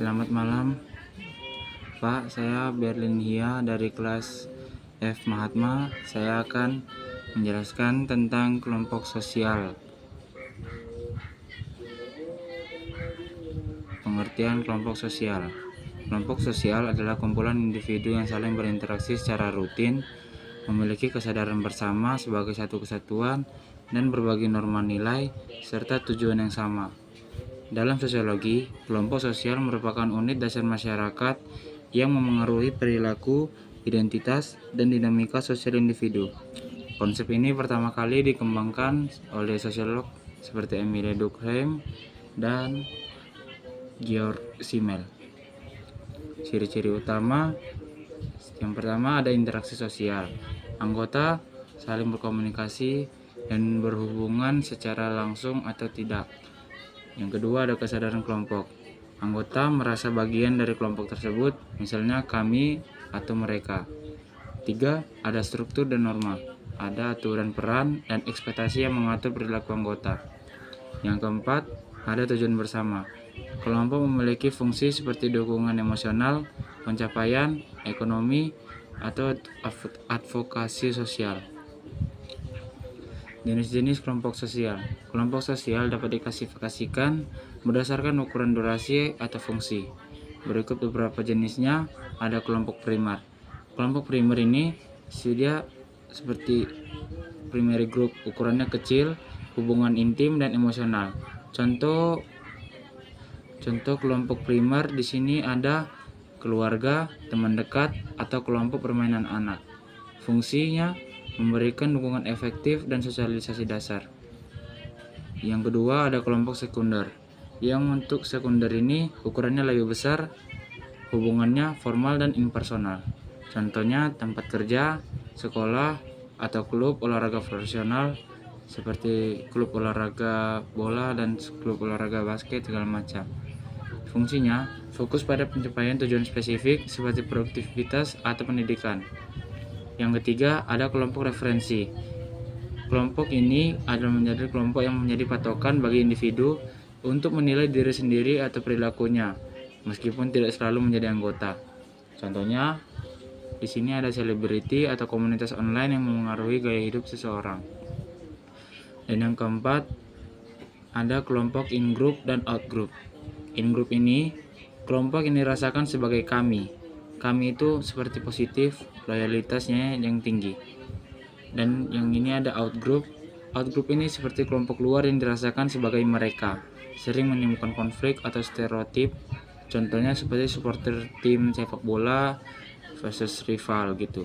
Selamat malam, Pak. Saya Berlin Hia dari kelas F Mahatma. Saya akan menjelaskan tentang kelompok sosial. Pengertian kelompok sosial. Kelompok sosial adalah kumpulan individu yang saling berinteraksi secara rutin, memiliki kesadaran bersama sebagai satu kesatuan, dan berbagi norma nilai serta tujuan yang sama. Dalam sosiologi, kelompok sosial merupakan unit dasar masyarakat yang memengaruhi perilaku, identitas, dan dinamika sosial individu. Konsep ini pertama kali dikembangkan oleh sosiolog seperti Emile Durkheim dan Georg Simmel. Ciri-ciri utama yang pertama ada interaksi sosial. Anggota saling berkomunikasi dan berhubungan secara langsung atau tidak. Yang kedua ada kesadaran kelompok. Anggota merasa bagian dari kelompok tersebut, misalnya kami atau mereka. 3. Ada struktur dan norma. Ada aturan peran dan ekspektasi yang mengatur perilaku anggota. Yang keempat, ada tujuan bersama. Kelompok memiliki fungsi seperti dukungan emosional, pencapaian, ekonomi, atau advokasi sosial. Jenis-jenis kelompok sosial. Kelompok sosial dapat diklasifikasikan berdasarkan ukuran durasi atau fungsi. Berikut beberapa jenisnya. Ada kelompok primer. Kelompok primer ini dia seperti primary group, ukurannya kecil, hubungan intim dan emosional. Contoh kelompok primer di sini ada keluarga, teman dekat, atau kelompok permainan anak. Fungsinya memberikan dukungan efektif dan sosialisasi dasar. Yang kedua ada kelompok sekunder. Yang untuk sekunder ini ukurannya lebih besar, hubungannya formal dan impersonal. Contohnya tempat kerja, sekolah, atau klub olahraga profesional seperti klub olahraga bola dan klub olahraga basket segala macam. Fungsinya fokus pada pencapaian tujuan spesifik seperti produktivitas atau pendidikan. Yang ketiga ada kelompok referensi. Kelompok ini adalah menjadi kelompok yang menjadi patokan bagi individu untuk menilai diri sendiri atau perilakunya, meskipun tidak selalu menjadi anggota. Contohnya di sini ada selebriti atau komunitas online yang memengaruhi gaya hidup seseorang. Dan yang keempat ada kelompok in-group dan out-group. In-group ini kelompok yang dirasakan sebagai kami. Kami itu seperti positif, loyalitasnya yang tinggi. Dan yang ini ada out-group. Out-group ini seperti kelompok luar yang dirasakan sebagai mereka. Sering menimbulkan konflik atau stereotip. Contohnya seperti supporter tim sepak bola versus rival gitu.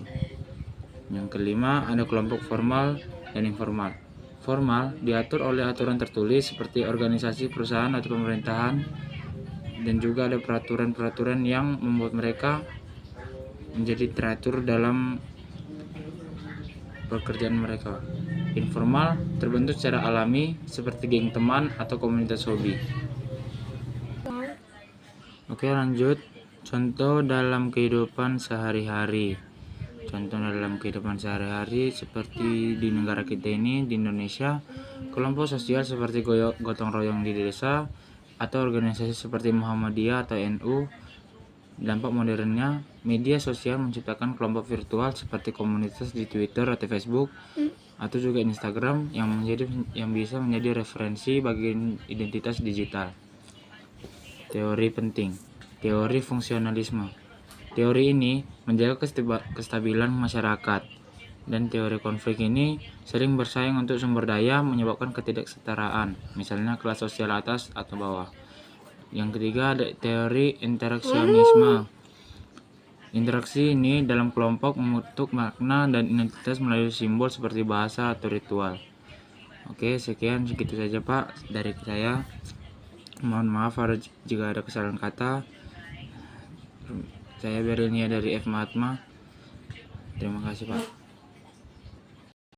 Yang kelima ada kelompok formal dan informal. Formal diatur oleh aturan tertulis seperti organisasi perusahaan atau pemerintahan, dan juga ada peraturan-peraturan yang membuat mereka menjadi teratur dalam pekerjaan mereka. Informal terbentuk secara alami seperti geng teman atau komunitas hobi. Oke, lanjut. Contoh dalam kehidupan sehari-hari. Contoh dalam kehidupan sehari-hari seperti di negara kita ini, di Indonesia, kelompok sosial seperti gotong royong di desa atau organisasi seperti Muhammadiyah atau NU. Dampak modernnya, media sosial menciptakan kelompok virtual seperti komunitas di Twitter atau Facebook atau juga Instagram yang bisa menjadi referensi bagi identitas digital. Teori penting. Teori fungsionalisme. Teori ini menjaga kestabilan masyarakat, dan teori konflik ini sering bersaing untuk sumber daya menyebabkan ketidaksetaraan, misalnya kelas sosial atas atau bawah. Yang ketiga ada teori interaksionisme. Interaksi ini dalam kelompok membentuk makna dan identitas melalui simbol seperti bahasa atau ritual. Oke, sekian segitu saja Pak dari saya. Mohon maaf jika ada kesalahan kata. Saya Berlin Hia dari F Mahatma. Terima kasih Pak.